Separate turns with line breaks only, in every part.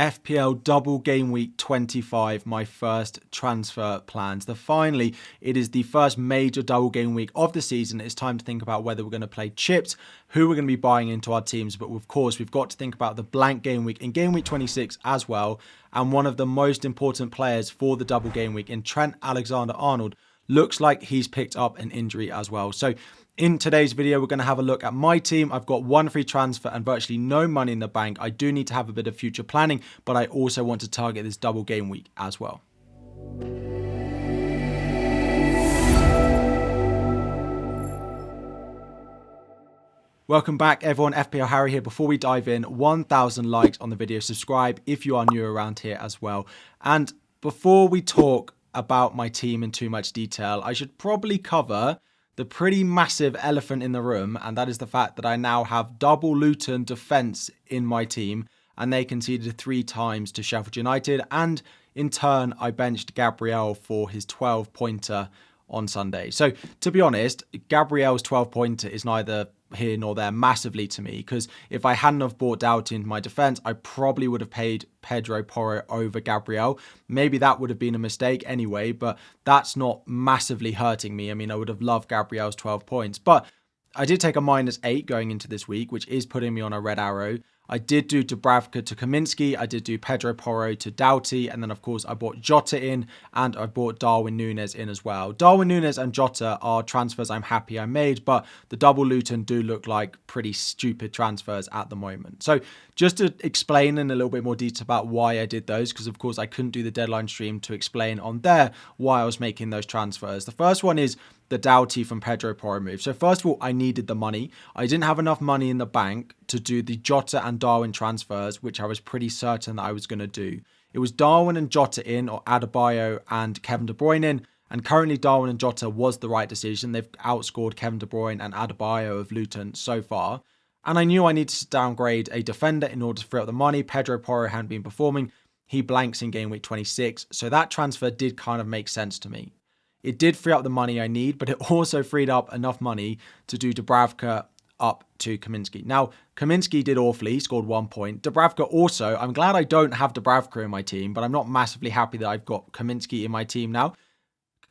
FPL double game week 25, my first transfer plans. Finally, it is the first major double game week of the season. It's time to think about whether we're going to play chips, who we're going to be buying into our teams. But of course, we've got to think about the blank game week in game week 26 as well. And one of the most important players for the double game week in Trent Alexander-Arnold looks like he's picked up an injury as well. So in today's video, we're going to have a look at my team. I've got one free transfer and virtually no money in the bank. I do need to have a bit of future planning, but I also want to target this double game week as well. Welcome back everyone, FPL Harry here. Before we dive in, 1,000 likes on the video. Subscribe if you are new around here as well. And before we talk about my team in too much detail, I should probably cover the pretty massive elephant in the room, and that is the fact that I now have double Luton defence in my team, and they conceded 3 times to Sheffield United, and in turn I benched Gabriel for his 12-pointer on Sunday. So to be honest, Gabriel's 12-pointer is neither here nor there massively to me, because if I hadn't have bought Doughty into my defence, I probably would have paid Pedro Porro over Gabriel. Maybe that would have been a mistake anyway, but that's not massively hurting me. I mean, I would have loved Gabriel's 12 points, but I did take a -8 going into this week, which is putting me on a red arrow. I did do Dubravka to Kaminsky, I did do Pedro Porro to Doughty, and then of course I bought Jota in, and I bought Darwin Núñez in as well. Darwin Núñez and Jota are transfers I'm happy I made, but the double Luton do look like pretty stupid transfers at the moment. So just to explain in a little bit more detail about why I did those, because of course I couldn't do the deadline stream to explain on there why I was making those transfers. The first one is the Doughty from Pedro Porro move. So first of all, I needed the money. I didn't have enough money in the bank to do the Jota and Darwin transfers, which I was pretty certain that I was going to do. It was Darwin and Jota in, or Adebayo and Kevin De Bruyne in, and currently Darwin and Jota was the right decision. They've outscored Kevin De Bruyne and Adebayo of Luton so far. And I knew I needed to downgrade a defender in order to free up the money. Pedro Porro hadn't been performing. He blanks in game week 26. So that transfer did kind of make sense to me. It did free up the money I need, but it also freed up enough money to do Dubravka up to Kaminsky. Now, Kaminsky did awfully, he scored 1 point. Dubravka also, I'm glad I don't have Dubravka in my team, but I'm not massively happy that I've got Kaminsky in my team now.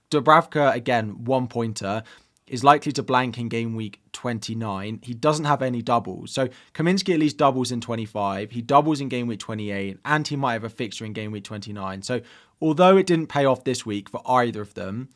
Dubravka, again, 1-pointer, is likely to blank in game week 29. He doesn't have any doubles. So Kaminsky at least doubles in 25. He doubles in game week 28, and he might have a fixture in game week 29. So although it didn't pay off this week for either of them,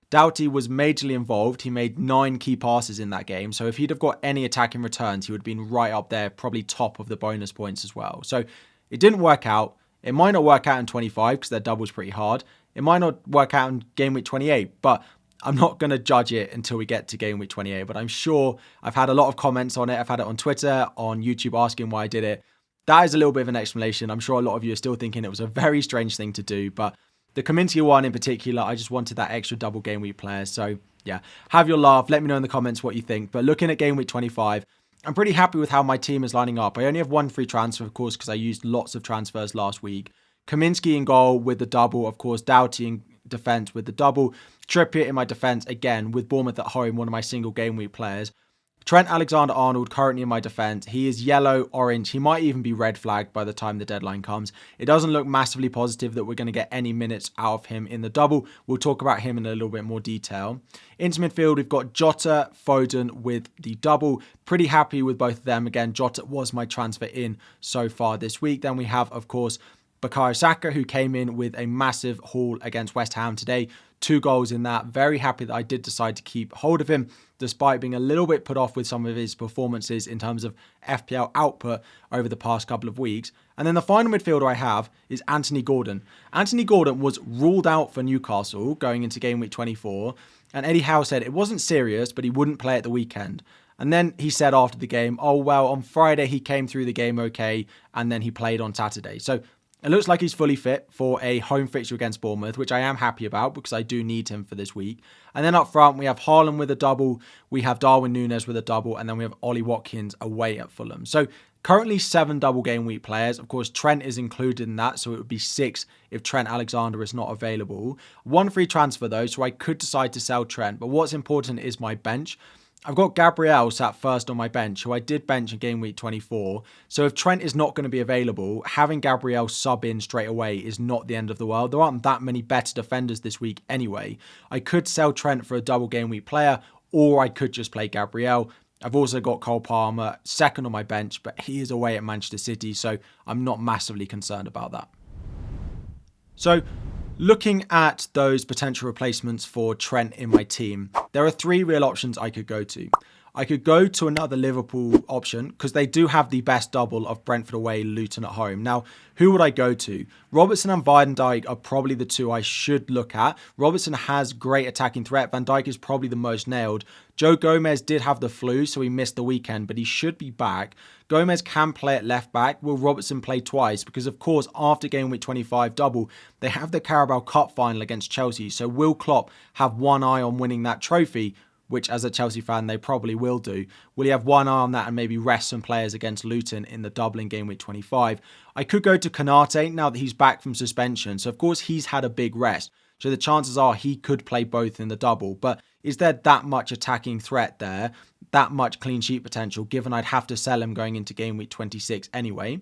Doughty was majorly involved. He made 9 key passes in that game. So if he'd have got any attacking returns, he would have been right up there, probably top of the bonus points as well. So it didn't work out. It might not work out in 25 because their double's pretty hard. It might not work out in game week 28, but I'm not going to judge it until we get to game week 28. But I'm sure I've had a lot of comments on it. I've had it on Twitter, on YouTube asking why I did it. That is a little bit of an explanation. I'm sure a lot of you are still thinking it was a very strange thing to do, but the Kaminsky one in particular, I just wanted that extra double game week player. So yeah, have your laugh. Let me know in the comments what you think. But looking at game week 25, I'm pretty happy with how my team is lining up. I only have 1 free transfer, of course, because I used lots of transfers last week. Kaminsky in goal with the double, of course. Doughty in defence with the double. Trippier in my defence, again, with Bournemouth at home, one of my single game week players. Trent Alexander-Arnold currently in my defence. He is yellow, orange. He might even be red flagged by the time the deadline comes. It doesn't look massively positive that we're going to get any minutes out of him in the double. We'll talk about him in a little bit more detail. Into midfield, we've got Jota, Foden with the double. Pretty happy with both of them. Again, Jota was my transfer in so far this week. Then we have, of course, Bukayo Saka, who came in with a massive haul against West Ham today. 2 goals in that. Very happy that I did decide to keep hold of him, despite being a little bit put off with some of his performances in terms of FPL output over the past couple of weeks. And then the final midfielder I have is Anthony Gordon. Anthony Gordon was ruled out for Newcastle going into game week 24. And Eddie Howe said it wasn't serious, but he wouldn't play at the weekend. And then he said after the game, oh, well, on Friday he came through the game okay, and then he played on Saturday. So it looks like he's fully fit for a home fixture against Bournemouth, which I am happy about because I do need him for this week. And then up front, we have Haaland with a double, we have Darwin Núñez with a double, and then we have Ollie Watkins away at Fulham. So currently 7 double game week players. Of course, Trent is included in that, so it would be 6 if Trent Alexander is not available. 1 free transfer though, so I could decide to sell Trent. But what's important is my bench. I've got Gabriel sat first on my bench, who I did bench in game week 24. So if Trent is not going to be available, having Gabriel sub in straight away is not the end of the world. There aren't that many better defenders this week anyway. I could sell Trent for a double game week player, or I could just play Gabriel. I've also got Cole Palmer second on my bench, but he is away at Manchester City, so I'm not massively concerned about that. So looking at those potential replacements for Trent in my team, there are three real options I could go to. I could go to another Liverpool option because they do have the best double of Brentford away, Luton at home. Now, who would I go to? Robertson and Van Dijk are probably the two I should look at. Robertson has great attacking threat. Van Dijk is probably the most nailed. Joe Gomez did have the flu, so he missed the weekend, but he should be back. Gomez can play at left back. Will Robertson play twice? Because, of course, after game week 25 double, they have the Carabao Cup final against Chelsea. So will Klopp have one eye on winning that trophy? Which, as a Chelsea fan, they probably will do. Will he have one eye on that and maybe rest some players against Luton in the double in game week 25? I could go to Konate now that he's back from suspension. So, of course, he's had a big rest. So the chances are he could play both in the double. But is there that much attacking threat there? That much clean sheet potential, given I'd have to sell him going into game week 26 anyway?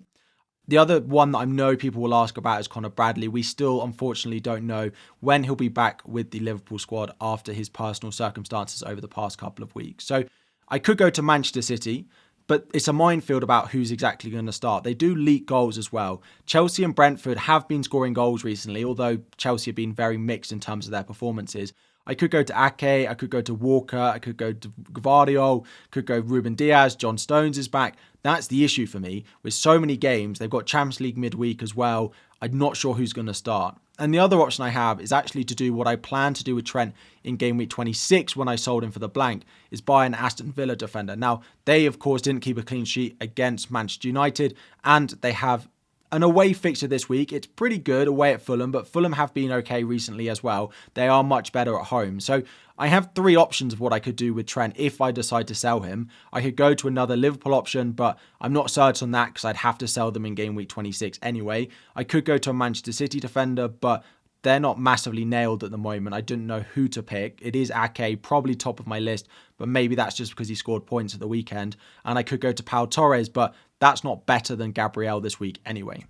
The other one that I know people will ask about is Conor Bradley. We still, unfortunately, don't know when he'll be back with the Liverpool squad after his personal circumstances over the past couple of weeks. So I could go to Manchester City, but it's a minefield about who's exactly going to start. They do leak goals as well. Chelsea and Brentford have been scoring goals recently, although Chelsea have been very mixed in terms of their performances. I could go to Ake, I could go to Walker, I could go to Gvardiol, could go Ruben Diaz, John Stones is back. That's the issue for me. With so many games, they've got Champions League midweek as well. I'm not sure who's going to start. And the other option I have is actually to do what I plan to do with Trent in game week 26 when I sold him for the blank, is buy an Aston Villa defender. Now, they, of course, didn't keep a clean sheet against Manchester United, and they have an away fixture this week. It's pretty good away at Fulham, but Fulham have been okay recently as well. They are much better at home. So I have three options of what I could do with Trent if I decide to sell him. I could go to another Liverpool option, but I'm not certain on that because I'd have to sell them in game week 26 anyway. I could go to a Manchester City defender, but they're not massively nailed at the moment. I didn't know who to pick. It is Ake, probably top of my list, but maybe that's just because he scored points at the weekend. And I could go to Pau Torres, but that's not better than Gabriel this week anyway.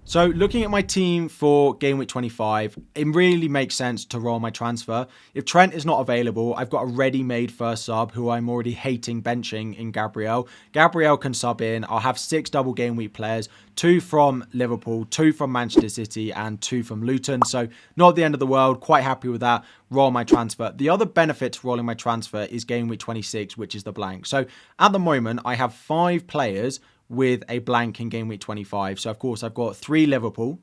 So looking at my team for game week 25, it really makes sense to roll my transfer. If Trent is not available, I've got a ready-made first sub who I'm already hating benching in Gabriel. Gabriel can sub in. I'll have 6 double game week players, 2 from Liverpool, 2 from Manchester City and 2 from Luton. So not the end of the world. Quite happy with that. Roll my transfer. The other benefit to rolling my transfer is game week 26, which is the blank. So at the moment, I have 5 players with a blank in game week 25. So, of course, I've got 3 Liverpool.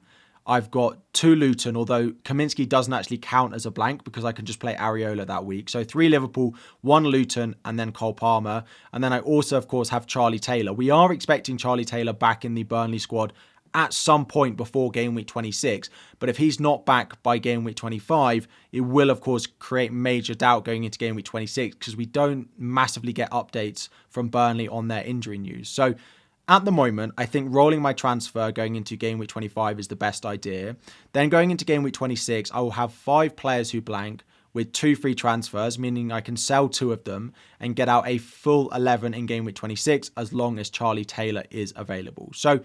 I've got 2 Luton, although Kaminsky doesn't actually count as a blank because I can just play Areola that week. So 3 Liverpool, 1 Luton, and then Cole Palmer. And then I also, of course, have Charlie Taylor. We are expecting Charlie Taylor back in the Burnley squad at some point before game week 26. But if he's not back by game week 25, it will, of course, create major doubt going into game week 26 because we don't massively get updates from Burnley on their injury news. So at the moment, I think rolling my transfer going into game week 25 is the best idea. Then going into game week 26, I will have 5 players who blank with 2 free transfers, meaning I can sell 2 of them and get out a full 11 in game week 26 as long as Charlie Taylor is available. So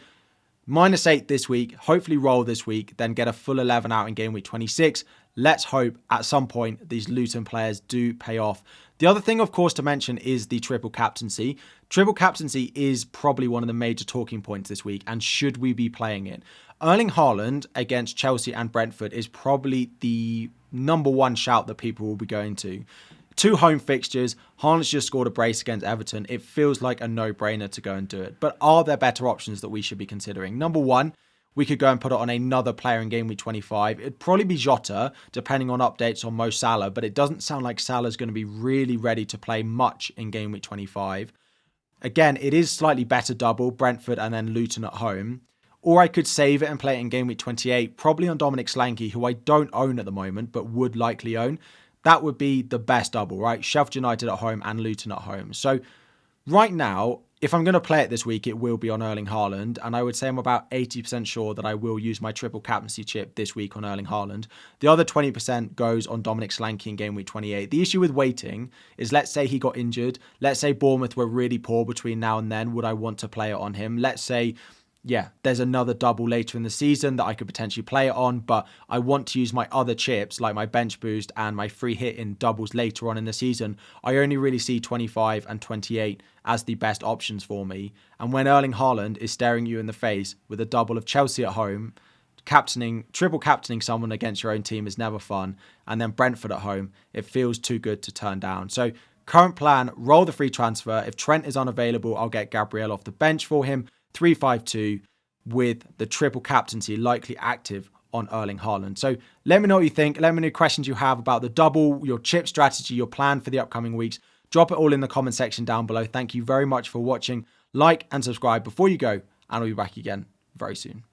-8 this week, hopefully roll this week, then get a full 11 out in game week 26. Let's hope at some point these Luton players do pay off. The other thing, of course, to mention is the triple captaincy. Triple captaincy is probably one of the major talking points this week, and should we be playing it? Erling Haaland against Chelsea and Brentford is probably the number one shout that people will be going to. 2 home fixtures. Haaland's just scored a brace against Everton. It feels like a no-brainer to go and do it. But are there better options that we should be considering? Number 1, we could go and put it on another player in game week 25. It'd probably be Jota, depending on updates on Mo Salah, but it doesn't sound like Salah's going to be really ready to play much in game week 25. Again, it is slightly better double, Brentford and then Luton at home. Or I could save it and play it in game week 28, probably on Dominic Solanke, who I don't own at the moment, but would likely own. That would be the best double, right? Sheffield United at home and Luton at home. So right now, if I'm going to play it this week, it will be on Erling Haaland. And I would say I'm about 80% sure that I will use my triple captaincy chip this week on Erling Haaland. The other 20% goes on Dominic Solanke in game week 28. The issue with waiting is, let's say he got injured. Let's say Bournemouth were really poor between now and then. Would I want to play it on him? Let's say, yeah, there's another double later in the season that I could potentially play it on, but I want to use my other chips like my bench boost and my free hit in doubles later on in the season. I only really see 25 and 28 as the best options for me. And when Erling Haaland is staring you in the face with a double of Chelsea at home, triple captaining someone against your own team is never fun. And then Brentford at home, it feels too good to turn down. So current plan, roll the free transfer. If Trent is unavailable, I'll get Gabriel off the bench for him. 3-5-2 with the triple captaincy likely active on Erling Haaland. So let me know what you think. Let me know questions you have about the double, your chip strategy, your plan for the upcoming weeks. Drop it all in the comment section down below. Thank you very much for watching. Like and subscribe before you go, and I'll be back again very soon.